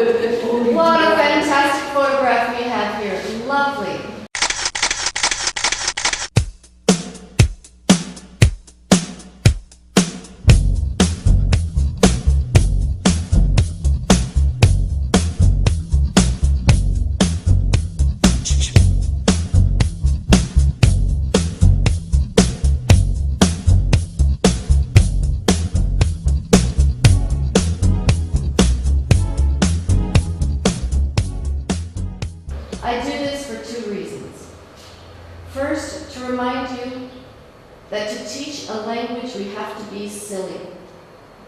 What a fantastic photograph we have here. Lovely. I do this for two reasons. First, to remind you that to teach a language we have to be silly.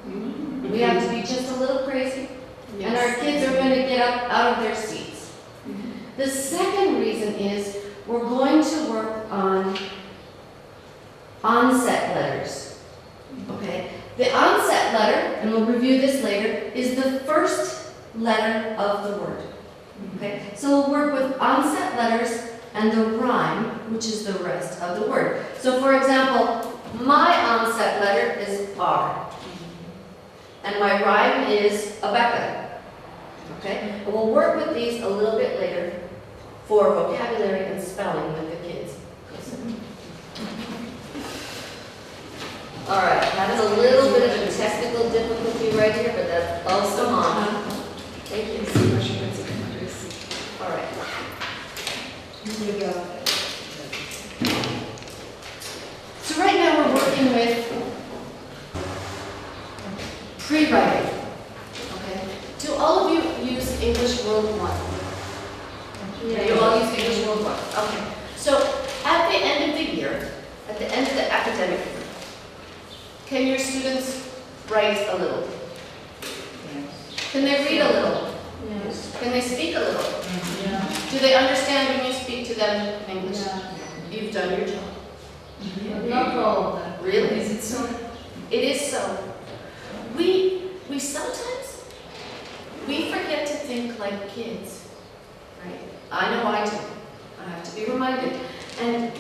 We have to be just a little crazy, and our kids are going to get up out of their seats. The second reason is we're going to work on onset letters. Okay? The onset letter, and we'll review this later, is the first letter of the word. Okay, so we'll work with onset letters and the rhyme, which is the rest of the word. So for example, my onset letter is R, and my rhyme is Abeka. Okay, and we'll work with these a little bit later for vocabulary and spelling with the kids. All right, having a little bit of a technical difficulty right here, but that's also on. Thank you. All right. Here we go. So right now we're working with pre-writing. Okay. Do all of you use English World 1? Yeah. You all use English World 1. Okay. So at the end of the year, at the end of the academic year, can your students write a little? Yes. Can they read a little? Yes. Can they speak a little? Yeah. Do they understand when you speak to them in English? Yeah. You've done your job. Not all of them. Really? Is it so? It is so. We sometimes, we forget to think like kids, right? I know I do. I have to be reminded. And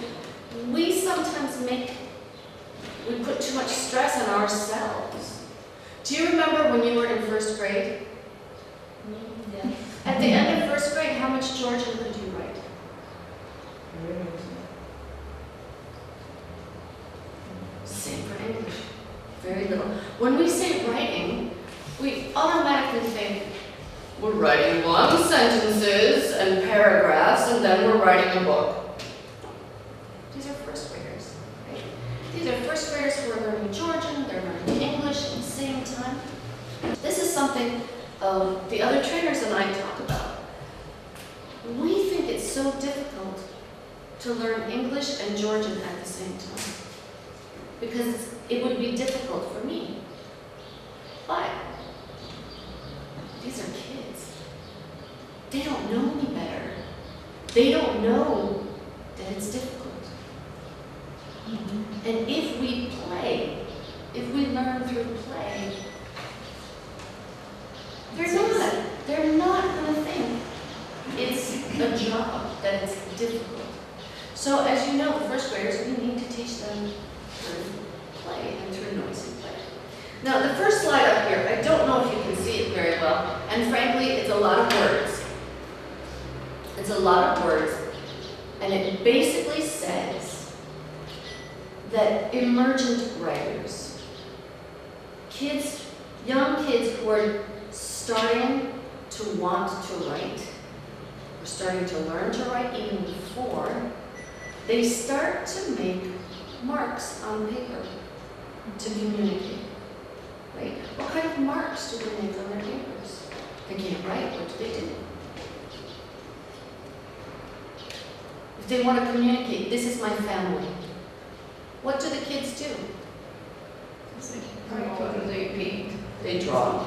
we sometimes we put too much stress on ourselves. Do you remember when you were in first grade? Yeah. At the end of first grade, how much Georgian could you write? Same for English. Very little. When we say writing, we automatically think we're writing long sentences and paragraphs, and then we're writing a book. These are first graders, right? These are first graders who are learning Georgian, they're learning English at the same time. This is something the other trainers and I talk about. We think it's so difficult to learn English and Georgian at the same time because it would be difficult for me. But these are kids. They don't know me better. They don't know that it's difficult. And if we play, if we learn through play, they're not going to think it's a job, that it's difficult. So as you know, first graders, we need to teach them through play and through noisy play. Now the first slide up here, I don't know if you can see it very well, and frankly, it's a lot of words. It's a lot of words, and it basically says that emergent writers, kids, young kids who are starting to want to write, or starting to learn to write even before, they start to make marks on paper to communicate, right? What kind of marks do they make on their papers? They can't write, what do they do? If they want to communicate, this is my family, what do the kids do? They paint. They draw.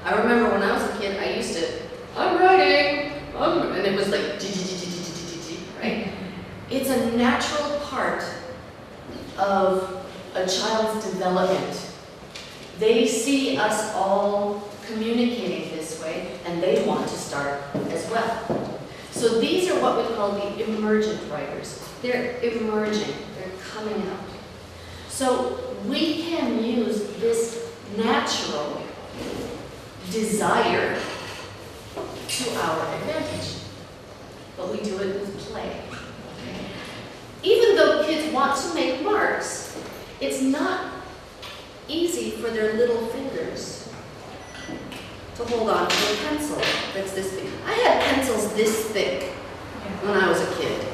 I remember when I was a kid, I used to, I'm writing, and it was like, right? It's a natural part of a child's development. They see us all communicating this way, and they want to start as well. So these are what we call the emergent writers. They're emerging, they're coming out. So we can use this natural desire to our advantage. But we do it with play. Okay? Even though kids want to make marks, it's not easy for their little fingers to hold on to a pencil that's this big. I had pencils this thick when I was a kid.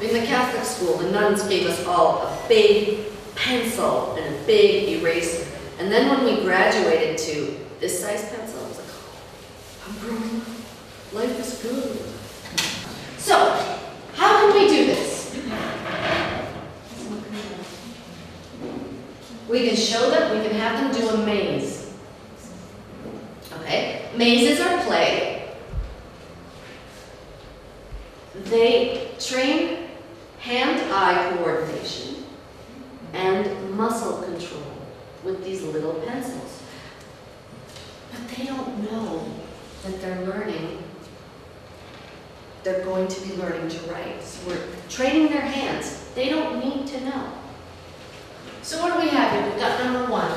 In the Catholic school, the nuns gave us all a big pencil and a big eraser. And then when we graduated to this size pencil, I was like, oh, I'm growing up. Life is good. So, how can we do this? We can show them, we can have them do a maze. Okay? Mazes are play. They train hand-eye coordination and muscle control with these little pencils. But they don't know that they're learning, they're going to be learning to write. So we're training their hands. They don't need to know. So what do we have here? We've got number 1.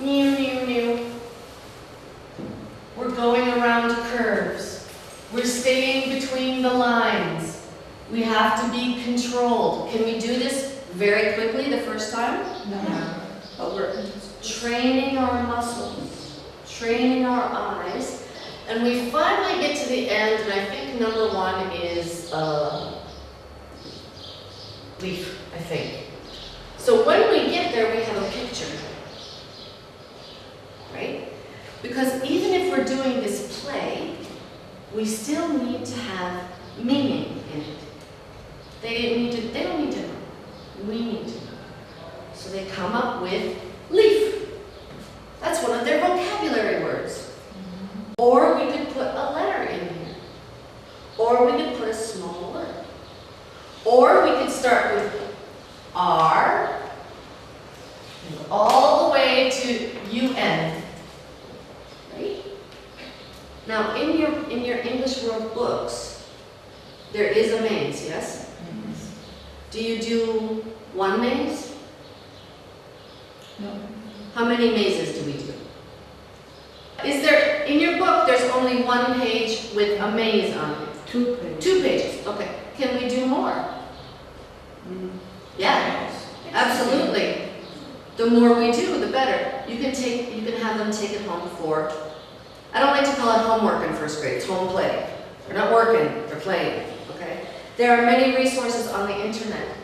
New, new, new. We're going around curves. We're staying between the lines. We have to be controlled. Can we do this very quickly the first time? No. But we're training our muscles, training our eyes, and we finally get to the end, and I think number 1 is leaf, I think. So when we get there, we have a picture, right? Because even if we're doing this play, we still need to have meaning in it. They don't need to know. We need to know. So they come up with leaf. That's one of their vocabulary words. Or we could put a letter in here. Or we could put a small word. Or we could start with R, and go all the way to UN. Right? Now in your English World books, there is a maze, yes? Do you do one maze? No. How many mazes do we do? Is there, in your book, there's only one page with a maze on it? 2 pages. 2 pages, okay. Can we do more? Yeah, absolutely. The more we do, the better. You can have them take it home for, I don't like to call it homework in first grade, it's home play. They're not working, they're playing, okay? There are many resources on the internet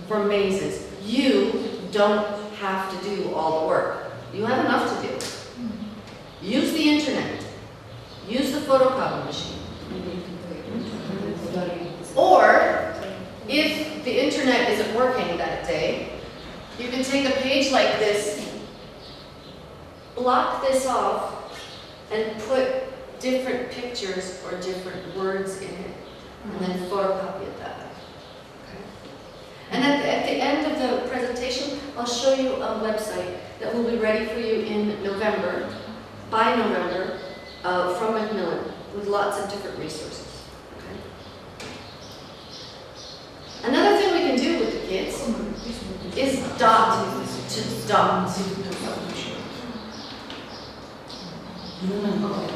for mazes. You don't have to do all the work. You have enough to do. Use the internet. Use the photocopy machine. Or, if the internet isn't working that day, you can take a page like this, block this off, and put different pictures or different words in it, and then photocopy it that way. And at the end of the presentation, I'll show you a website that will be ready for you in November, by November, from Macmillan, with lots of different resources. Okay? Another thing we can do with the kids is dot to dot.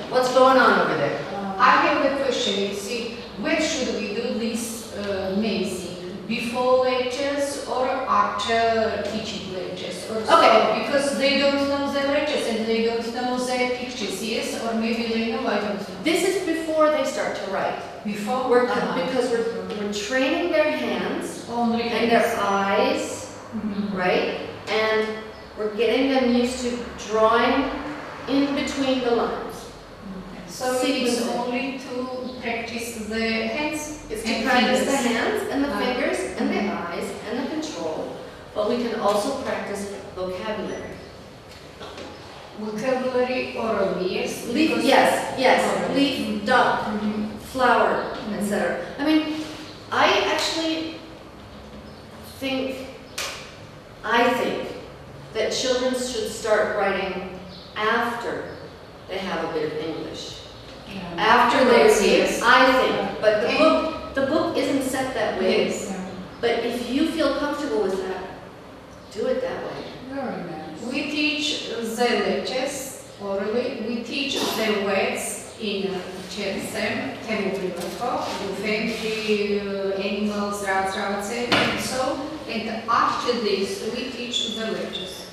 What's going on over there? I have a question. You see, when should we do this mazing? Before lectures or after teaching lectures? Or so? Okay. Because they don't know the lectures and they don't know the pictures, yes? Or maybe they know, I don't know. This is before they start to write. Before? Because we're training their hands Only and their eyes, right? And we're getting them used to drawing in between the lines. So it's only to practice the hands? It's to and practice the fingers. hands and the fingers and the eyes and the control, but we can also practice vocabulary. Vocabulary orally, yes? Leaf, Because- yes, Orally. leaf, duck, flower, etc. I mean, I think that children should start writing after they have a bit of English. Yeah. After they Yes, read, yes. I think, but the book isn't set that way. Yes. But if you feel comfortable with that, do it that way. Very nice. We teach the lectures orally, we teach the words in Sam, tevi prilako, you family, animals, rats, and so, and after this, we teach the letters.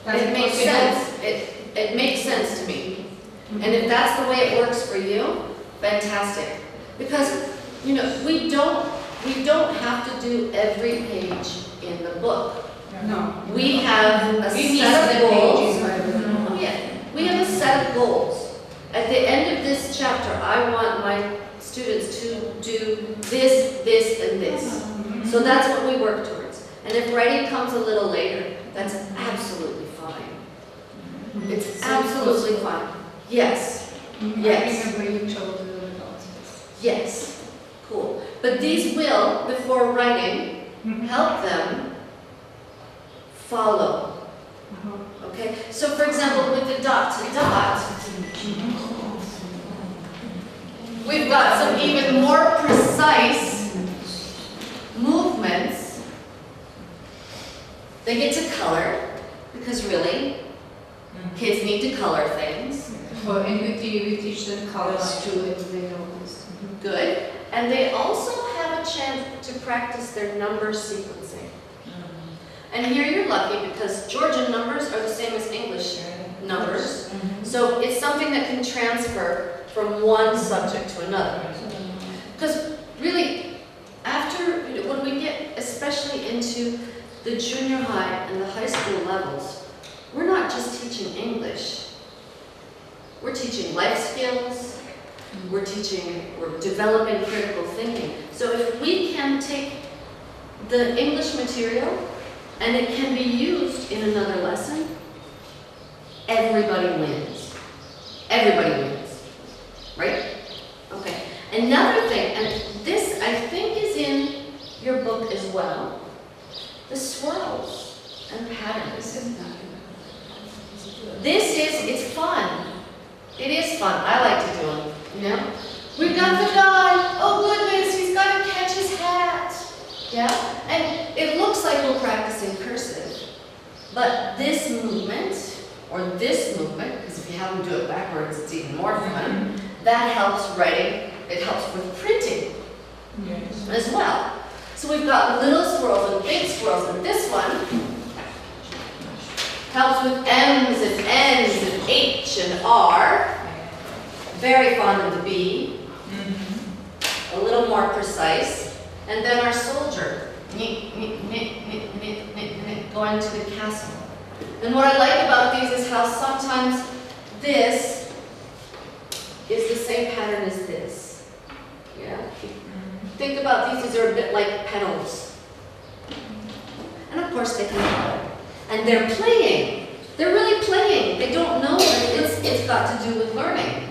It makes sense. It makes sense to me. And if that's the way it works for you, fantastic. Because, you know, we don't have to do every page in the book. No. We have a We miss set the of goals. pages, by the way. Oh, yeah. We have a set of goals. At the end of this chapter, I want my students to do this, this, and this. So that's what we work towards. And if writing comes a little later, that's absolutely fine. It's absolutely fine. Yes, Yes. I remember you told about this. yes, cool. But these will, before writing, help them follow. Okay? So for example, with the dot to dot, we've got some even more precise movements. They get to color, because really, kids need to color things. And we teach them colors too, and they know this. Good. And they also have a chance to practice their number sequencing. And here you're lucky because Georgian numbers are the same as English numbers. So it's something that can transfer from one subject to another. Because really, when we get especially into the junior high and the high school levels, we're not just teaching English. We're teaching life skills, we're developing critical thinking. So if we can take the English material and it can be used in another lesson, everybody wins. Everybody wins, right? Okay. Another thing, and this I think is in your book as well, the swirls and patterns. It's fun. It is fun. I like to do them, you know? We've got the guy. Oh goodness, he's got to catch his hat. Yeah? And it looks like we're practicing cursive. But this movement, because if you have them do it backwards, it's even more fun, that helps writing. It helps with printing as well. So we've got little swirls and big swirls, and this one helps with M's and N's and H and R. Very fond of the B. A little more precise. And then our soldier. Going to the castle. And what I like about these is how sometimes this is the same pattern as this. Yeah? Think about these are a bit like petals. And of course they can color. And they're playing. They're really playing. They don't know that it's got to do with learning.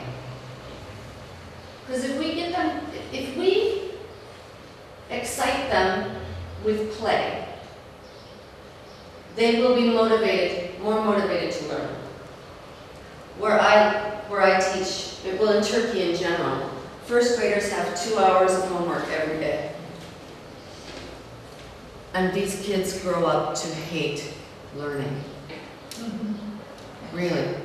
Because if we excite them with play, they will be more motivated to learn. Where I teach, well, in Turkey in general, first graders have 2 hours of homework every day. And these kids grow up to hate learning. Really.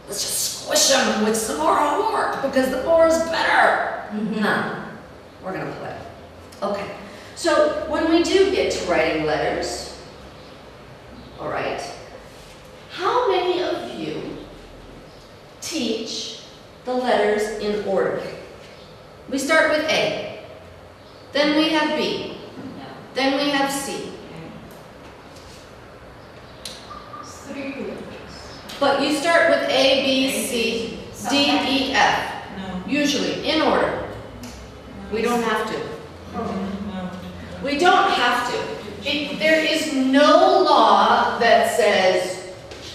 Let's just squish them with some more homework because the more is better. No, we're gonna play. Okay, so when we do get to writing letters, all right, how many of you teach the letters in order? We start with A, then we have B, then we have C. But you start with A, B, C, D, E, F. No. Usually, in order. We don't have to. No. We don't have to. There is no law that says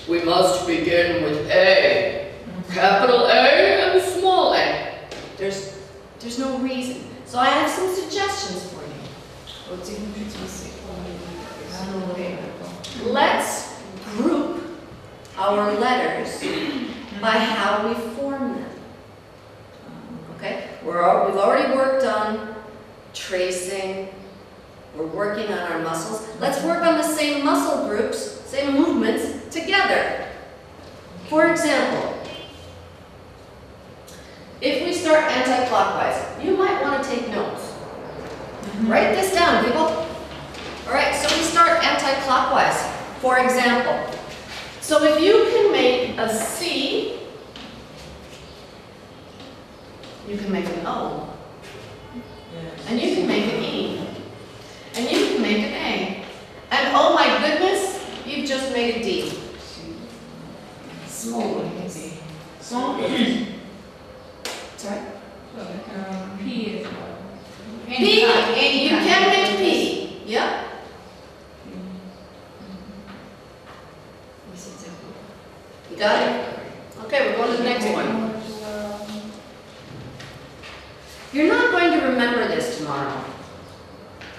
we must begin with A. Capital A and small a. There's no reason. So I have some suggestions for you. Let's group our letters by how we form them. Okay? We've already worked on tracing. We're working on our muscles. Let's work on the same muscle groups, same movements together. For example, if we start start anti-clockwise. You might want to take notes. Write this down, people. All right, so we start anti-clockwise. For example, so if you can make a C, you can make an O. And you can make an E. And you can make an A. And oh my goodness, you've just made a D. Small D. Small D. Sorry? P as well. P, Any you kind can of make letters. P. Yep. You got it? Okay, we're going to the next one. You're not going to remember this tomorrow.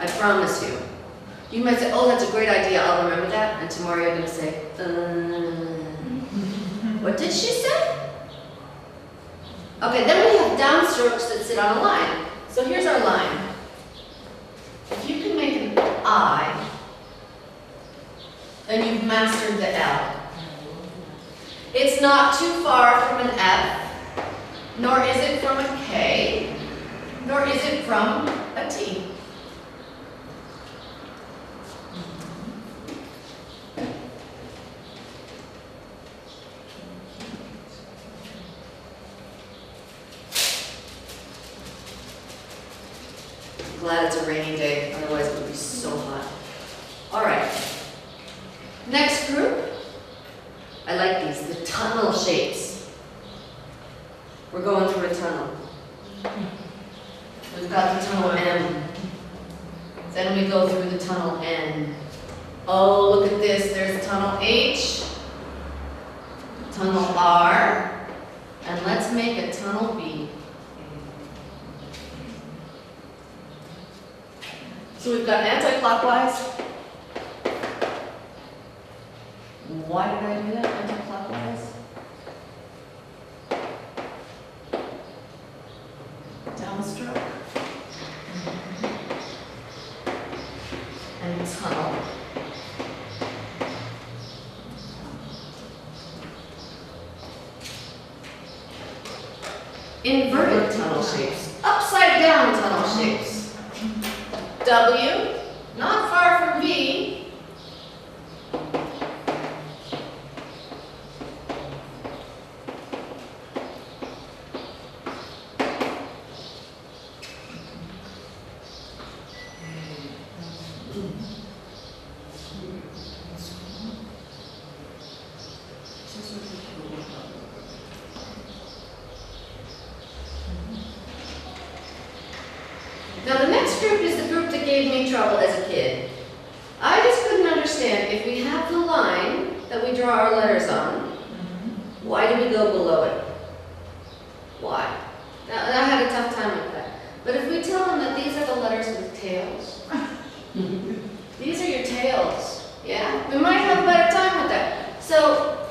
I promise you. You might say, oh, that's a great idea, I'll remember that. And tomorrow you're going to say, what did she say? Okay, then we have downstrokes that sit on a line. So here's our line. If you can make an I, then you've mastered the L. It's not too far from an F, nor is it from a K, nor is it from a T. Glad it's a rainy day, otherwise it would be so hot. All right. Next group. I like these, the tunnel shapes. We're going through a tunnel. We've got the tunnel M. Then we go through the tunnel N. Oh, look at this. There's tunnel H, tunnel R, and let's make a tunnel B. So we've got anti-clockwise. Why did I do that, anti-clockwise? Downstroke. And tunnel. Inverted tunnel shapes. Upside down tunnel shapes. W, not far from V. Now the next group is the group that gave me trouble as a kid. I just couldn't understand, if we have the line that we draw our letters on, why do we go below it? Why? Now, I had a tough time with that. But if we tell them that these are the letters with tails, these are your tails, yeah? We might have a better time with that. So,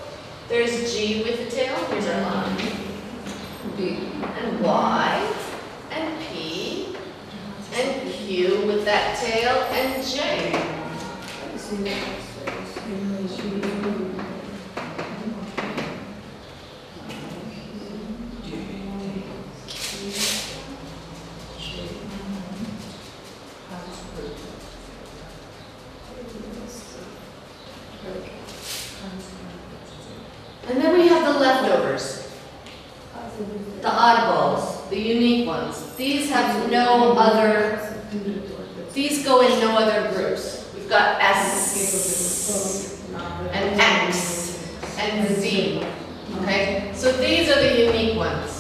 there's G with the tail, here's our line. B, and Y, and P, and Q with that tail, and J. And then we have the leftovers, the oddballs, the unique ones. These have no other, these go in no other groups. We've got S and X and Z, okay? So these are the unique ones.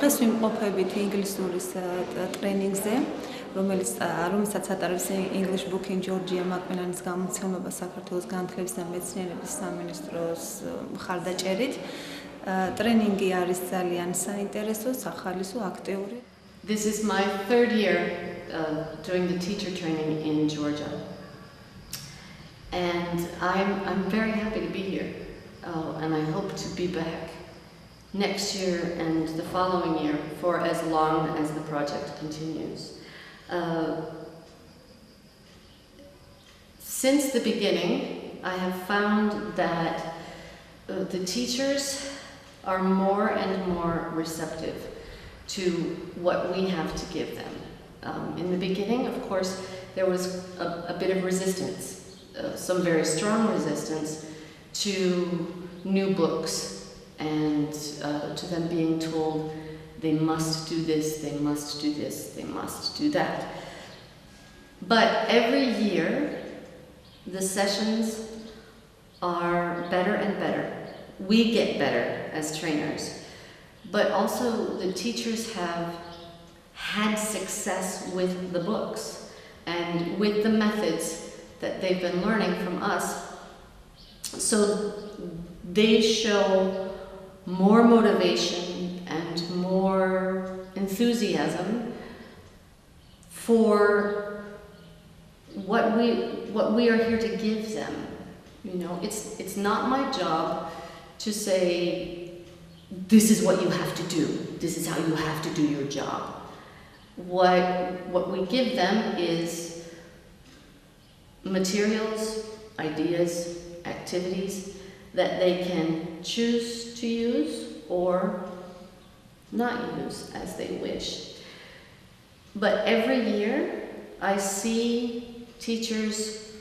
დღეს ვიმყოფებით ინგლისურის ტრენინგზე, რომელსაც ატარებს English Book in Georgia მაკვინანის გამოცემება საქართველოს განათლების და მეცნიერების სამინისტროს მხარდაჭერით. ტრენინგი არის ძალიან საინტერესო, სახალისო, აქტიური. This is my third year doing the teacher training in Georgia. And I'm very happy to be here. And I hope to be back next year and the following year for as long as the project continues. Since the beginning, I have found that the teachers are more and more receptive to what we have to give them. In the beginning, of course, there was a bit of resistance, some very strong resistance to new books and to them being told they must do this, they must do this, they must do that. But every year, the sessions are better and better. We get better as trainers, but also the teachers have had success with the books and with the methods that they've been learning from us. So they show more motivation and more enthusiasm for what we are here to give them. You know, it's not my job to say, this is what you have to do, this is how you have to do your job. What we give them is materials, ideas, activities that they can choose to use or not use as they wish. But every year I see teachers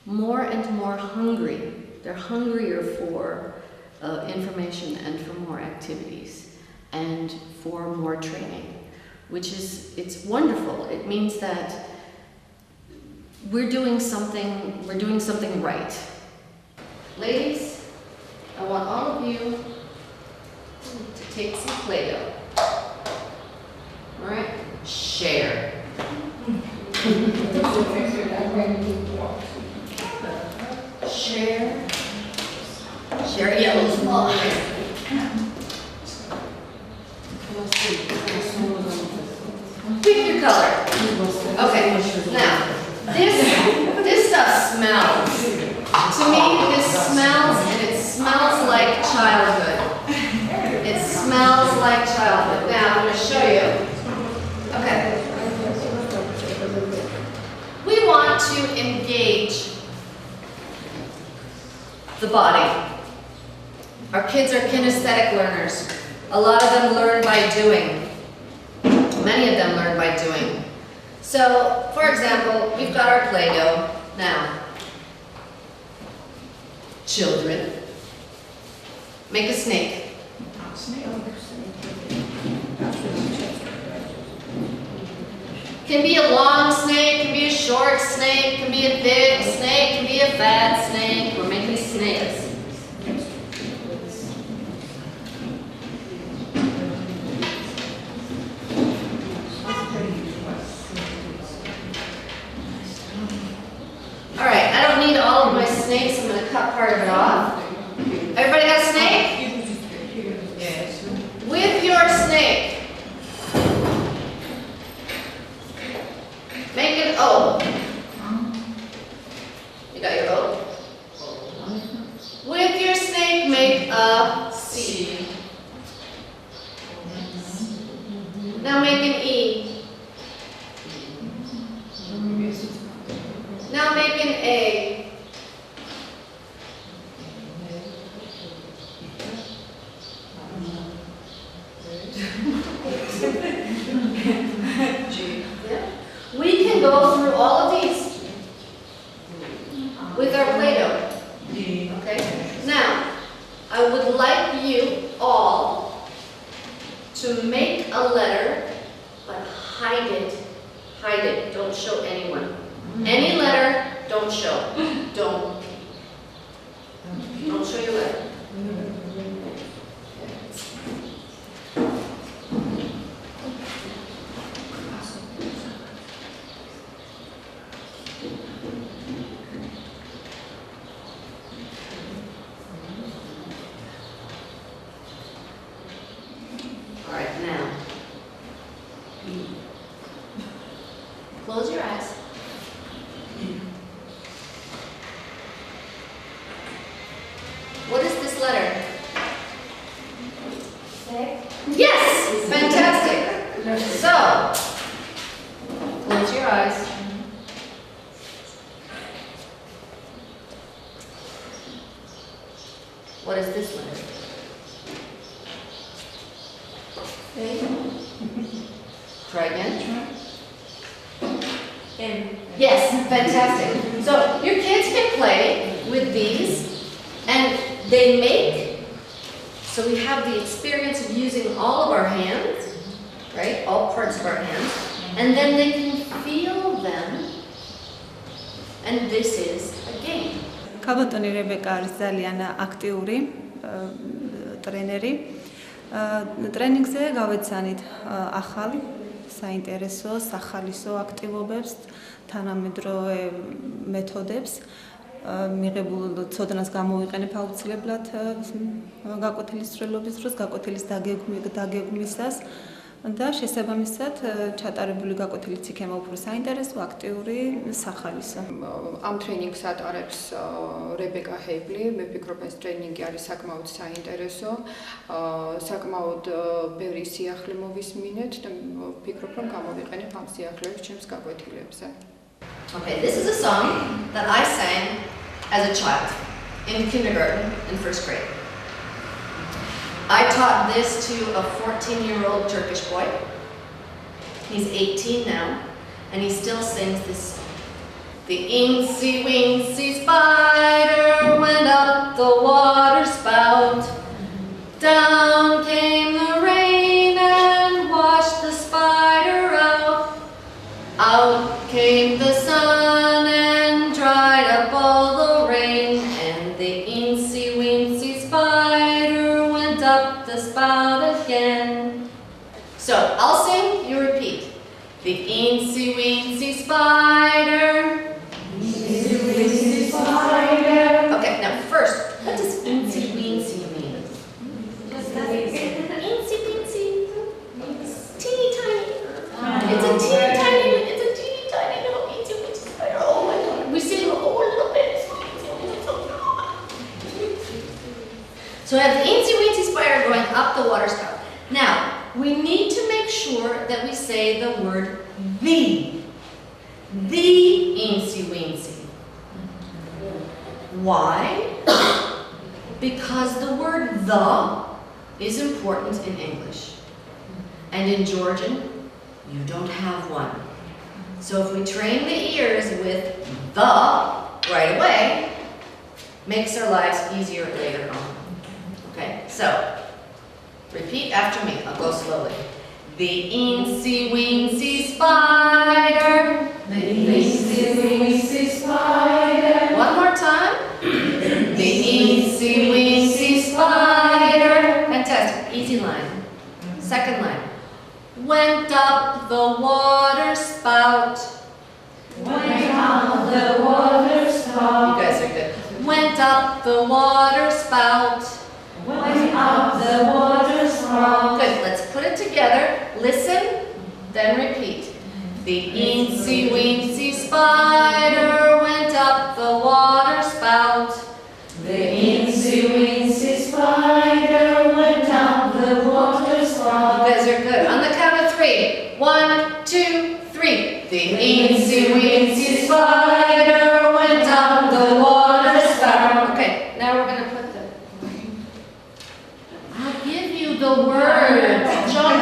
more and more hungry. They're hungrier for information and for more activities and for more training, which is, it's wonderful. It means that we're doing something right. Ladies, I want all of you to take some Play-Doh. All right? Share. Share. Share yellows. Pick your color. Okay. Now, this stuff smells. To me, this smells, and it smells like childhood. It smells like childhood. Now, I'm going to show you. Okay. We want to engage the body. Our kids are kinesthetic learners. A lot of them learn by doing. Many of them learn by doing. So, for example, we've got our Play-Doh. Now, children, make a snake. Can be a long snake, can be a short snake, can be a thick snake, can be a fat snake. We're making snakes. All right, I don't need all of my snakes. I'm going to cut part of it off. Everybody got a snake? Yes. With your snake, make an O. You got your O? With your snake, make a C. Now make an E. Now make an A. We can go through all of these with our Play-Doh. Okay? Now, I would like you all to make a letter, but hide it. Hide it. Don't show anyone. Any letter, don't show. Don't show your letter. All right, now, close your eyes. What is this letter? Yes! Fantastic! So, close your eyes. What is this letter? Try again. Yes, fantastic. So your kids can play with these, and they make, so we have the experience of using all of our hands, right? All parts of our hands, and then they can feel them, and this is a game. ქალბატონი რებეკა არის ძალიან აქტიური ტრენერი. ტრენინგზე გავეცანით ახალ საინტერესო, სახალისო აქტივობებს, თანამედროვე მეთოდებს. მიღებულ ცოდნას გამოვიყენებ აუცილებლად გაკვეთილის მსვლელობის დროს, გაკვეთილის დაგეგმვისას და შესაბამისად ჩატარებული გაკვეთილიც იქნება უფრო საინტერესო, აქტიური, სახალისო. ამ ტრენინგს ატარებს რებეკა ჰეიბლი. მე ვფიქრობ, ეს ტრენინგი არის საკმაოდ საინტერესო. საკმაოდ ბევრი სიახლე მოვისმინეთ და ვფიქრობ, რომ გამოვიყენებ ამ სიახლეებს ჩემს გაკვეთილებზე. Okay, this is a song that I sang as a child in kindergarten in first grade. I taught this to a 14-year-old Turkish boy. He's 18 now, and he still sings this song. The incy wincy spider went up the water spout. Down came the rain and washed the spider out. Out came the sun and dried up all the rain, and the incy wincy spider went up the spout again. So I'll sing, you repeat. The incy wincy spider. Incy wincy spider. Okay, now first, what does incy wincy mean? Incy wincy. Teeny tiny. It's a teeny tiny little incy wincy spider. Oh my god. We sing a little bit. So I have the incy wincy spider going up the water spout. Now, we need to make sure that we say the word the. The incy wincy. Why? Because the word the is important in English. And in Georgian, you don't have one. So if we train the ears with the right away, makes our lives easier later on. Okay, so repeat after me. I'll go slowly. The incy wincy spider. The incy wincy spider. One more time. The incy wincy spider. Fantastic. Easy line. Second line. Went up the water spout. Went up the water spout. You guys are good. Went up the water spout. Went up the water spout. Good. Let's put it together. Listen, then repeat. The incy wincy spider went up the water spout. The incy wincy spider went up the water spout. You guys are good. On the count of 3. 1, 2, 3. The incy wincy spider went up the water spout. Okay, now we're going to put the... I'll give you the words. John.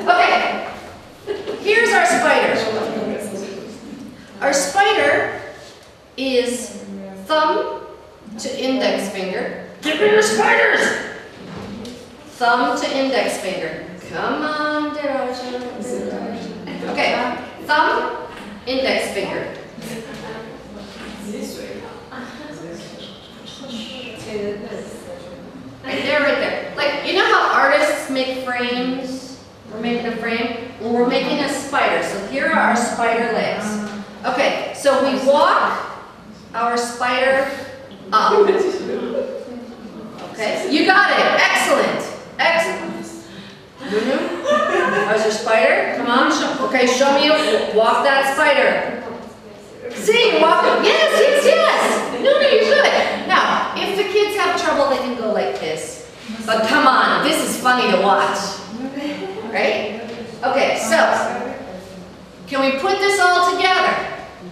Okay, here's our spider. Our spider is thumb to index finger. Give me your spiders! Thumb to index finger. Come on, Deroja. Okay, thumb, index finger. Right there, right there. Like, you know how artists make frames? We're making a frame. Well, we're making a spider. So here are our spider legs. Okay, so we walk our spider up. Okay, you got it. Excellent. Excellent. How's your spider? Come on. Okay, show me. Walk that spider. See, walk it. Yes, yes, yes. No, you're good. Now, if the kids have trouble, they can go like this. But come on, this is funny to watch. Right? Okay, so, can we put this all together?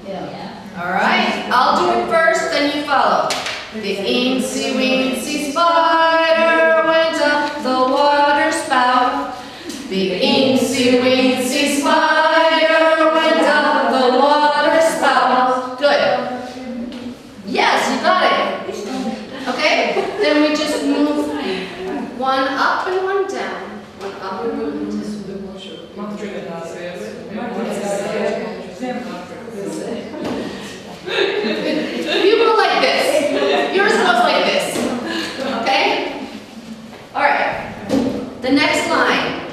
Yeah. All right, I'll do it first, then you follow. The eensy weensy spider went up the water spout. The eensy weensy spider went up the water spout. Good. Yes, you got it. Okay? Then we just move one up and one down. One up and one down. You go like this. Yours goes like this. Okay? Alright. The next line.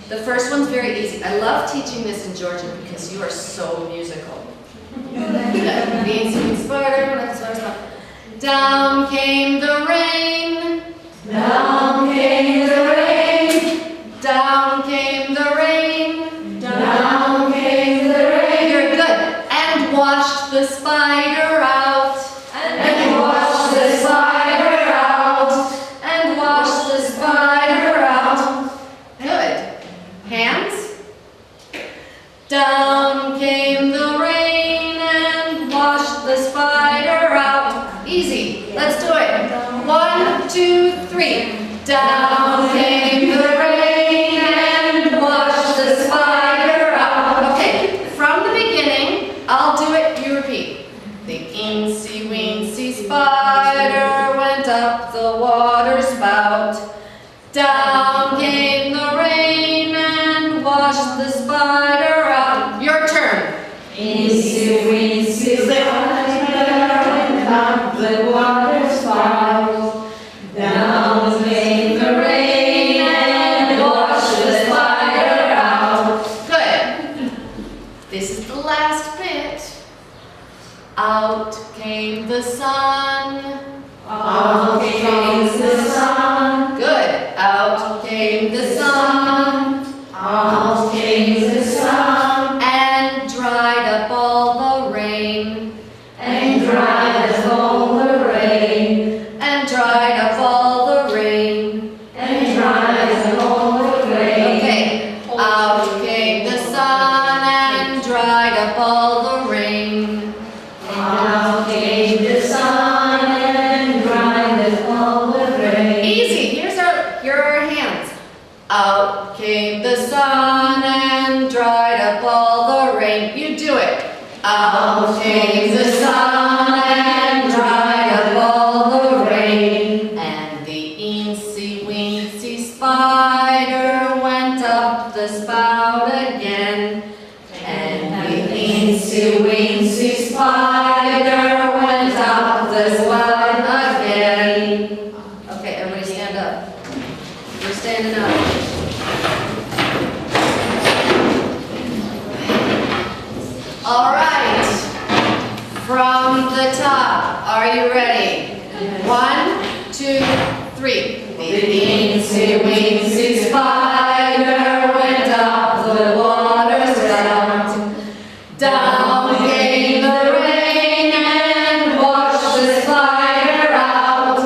The first one's very easy. I love teaching this in Georgian because you are so musical. Down came the rain. Down came the rain. Down came the rain. Down came the rain. You're good. And washed the spider out. And washed the spider out. And washed the spider out. Good. Hands. Down came the rain and washed the spider out. Easy. Let's do it. 1, 2, 3. Down came the rain and washed the spider out. Okay, from the beginning, I'll do it, you repeat. The eensy weensy spider went up the water spout. Down came the rain and washed the spider out. Your turn. Eensy weensy spider went up the water spout. Down came the rain and washed the spider out. Good. This is the last bit. Out came the sun. Out came the sun. Good. Out came the sun. Out came the sun. And dried up all the rain. And dried up all the rain. And dried up all the rain. And dried up all the rain. Okay. Out came the sun and dried up all the rain. Out came the sun and dried up all the rain. Easy. Here's your hands. Out came the sun and dried up all the rain. You do it. Out came the sun and dried up all the rain. And the eensy weensy spider went up the spout again. And the eensy weensy spider went up the spout again. Okay, everybody stand up. We're standing up. All right. From the top. Are you ready? 1, 2, 3. The eensy weensy spider went up the water spout. Down came the rain and washed the spider out.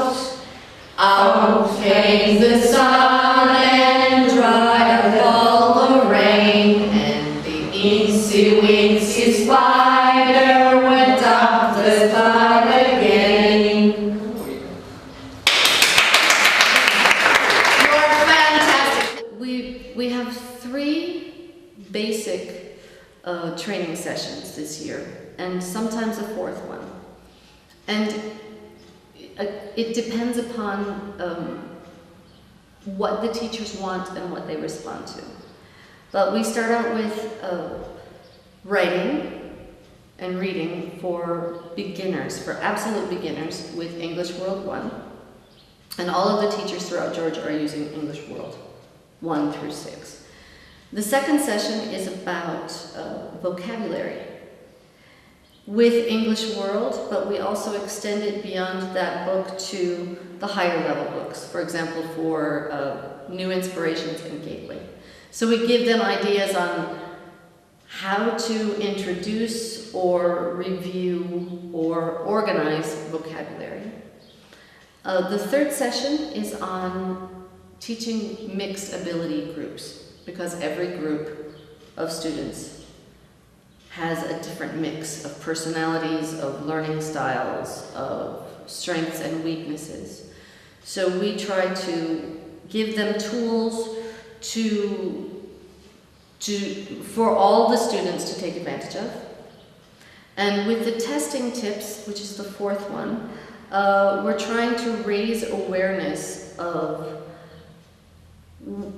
Out came the sun and dried up all the rain. And the eensy weensy spider went up the spout again. You're fantastic. We have 3 basic training sessions this year, and sometimes a 4th one. And it depends upon what the teachers want and what they respond to. But we start out with writing and reading for beginners, for absolute beginners, with English World 1. And all of the teachers throughout Georgia are using English World 1 through 6. The second session is about vocabulary with English World, but we also extend it beyond that book to the higher level books, for example, for New Inspirations and Gateway. So we give them ideas on how to introduce or review or organize vocabulary. The third session is on teaching mixed ability groups, because every group of students has a different mix of personalities, of learning styles, of strengths and weaknesses. So we try to give them tools for all the students to take advantage of. And with the testing tips, which is the fourth one, we're trying to raise awareness of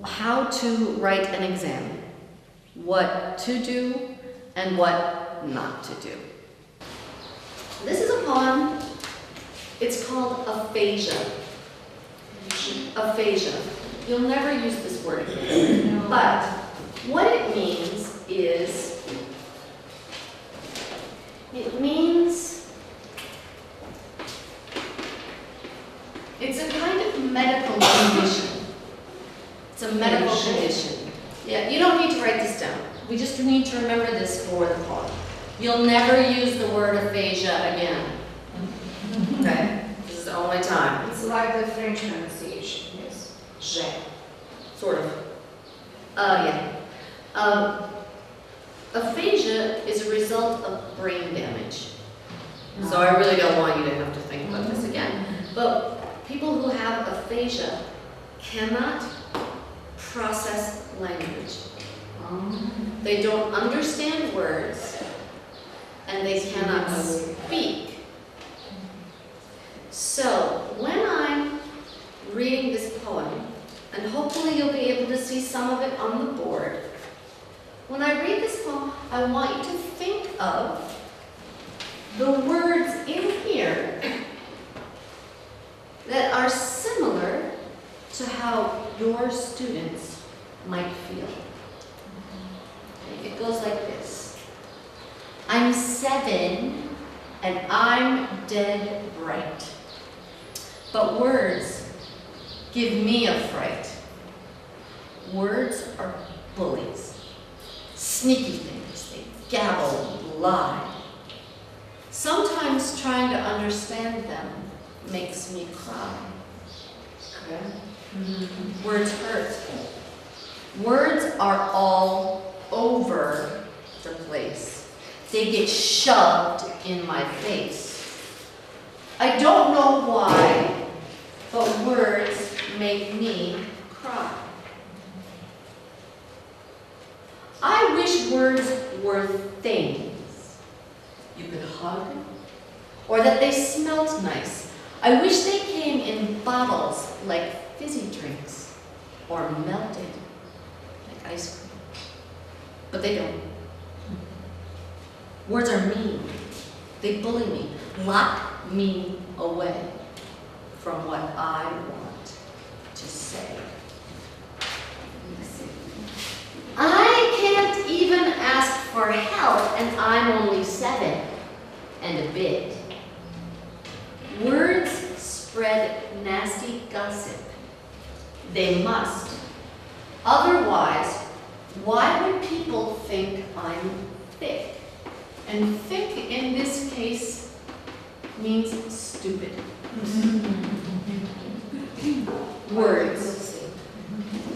how to write an exam, what to do and what not to do. This is a poem. It's called aphasia. Aphasia. You'll never use this word again. But what it means is, it's a kind of medical condition. It's a medical condition. Yeah, you don't need to write this down. We just need to remember this for the poem. You'll never use the word aphasia again. Okay? This is the only time. It's like the French pronunciation, yes. Je. Sort of. Yeah. Aphasia is a result of brain damage. So I really don't want you to have to think about this again. But people who have aphasia cannot process language. They don't understand words, and they cannot speak. So when I'm reading this poem, and hopefully you'll be able to see some of it on the board, when I read this poem, I want you to think of the words in here that are similar to how your students might feel. It goes like this. I'm 7 and I'm dead bright, but words give me a fright. Words are bullies, sneaky things. They gabble and lie. Sometimes trying to understand them makes me cry. Okay? Words hurt. Words are all over the place. They get shoved in my face. I don't know why, but words make me cry. I wish words were things you could hug, or that they smelt nice. I wish they came in bottles like fizzy drinks, or melted like ice cream. But they don't. Words are mean. They bully me, lock me away from what I want to say. I can't even ask for help, and I'm only 7 and a bit. Words spread nasty gossip. They must. Otherwise, why would people think I'm thick? And thick in this case means stupid. Words.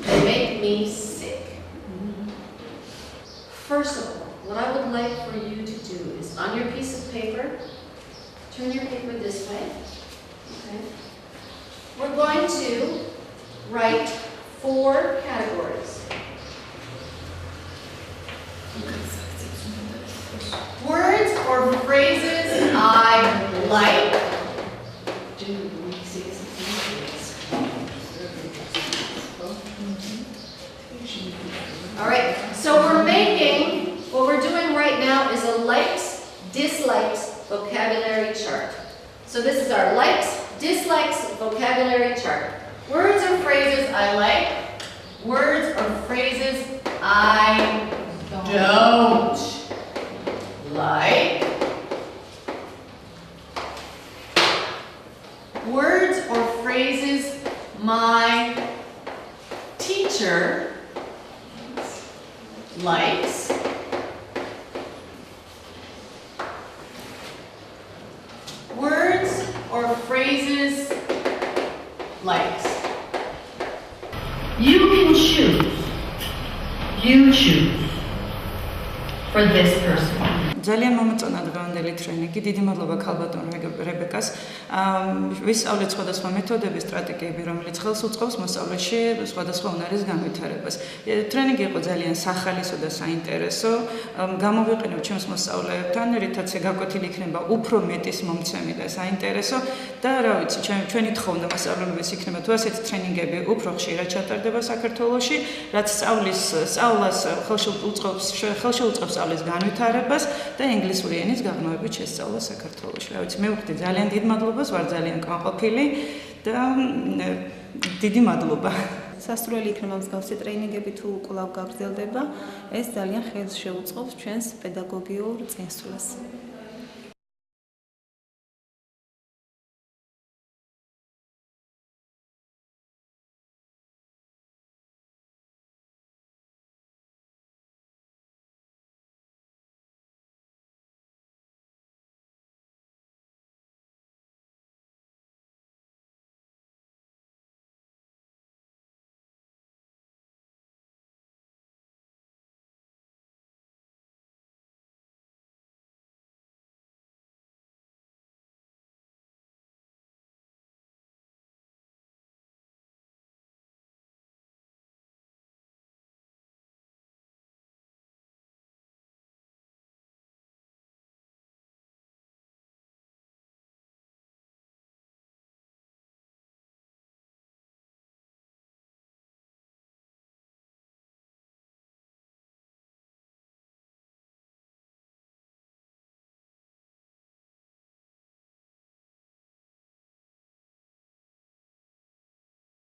They make me sick. First of all, what I would like for you to do is, on your piece of paper, turn your paper this way. Okay? We're going to write 4 categories. Words or phrases I like. All right, so what we're doing right now is a likes, dislikes vocabulary chart. So this is our likes, dislikes vocabulary chart. Words or phrases I like, words or phrases I don't like. Words or phrases my teacher likes. Words or phrases likes. You can choose. You choose for this person. ძალიან მომეწონა დღევანდელი ტრენინგი. დიდი მადლობა ქალბატონ რებეკას. ვისწავლეთ სხვადასხვა მეთოდები, სტრატეგიები, რომელიც ხელს უწყობს მოსწავლეში სხვადასხვა უნარის განვითარებას. ტრენინგი იყო ძალიან სახალისო და საინტერესო. გამოვიყენებ ჩემს მოსწავლეებთან, რითაც გაკვეთილი იქნება უფრო მეტის მომცემი და საინტერესო და რა ვიცი, ჩვენი თხოვნა მასწავლებლის იქნება თუ ასეთი ტრენინგები უფრო ხშირად ჩატარდება საქართველოში, რაც სწავლას ხელში უწყობს სწავლის განვითარებას და ინგლისური ენის გაღრმავებით შესწავლა საქართველოში. რა ვიცი, მე ვხდი ძალიან დიდ მადლობას, ვარ ძალიან კმაყოფილი და დიდი მადლობა. სასურველი იქნება მსგავსი ტრეინინგები თუ კვლავ გაგრძელდება, ეს ძალიან ხელს შეუწყობს ჩვენს პედაგოგიურ წინსვლას.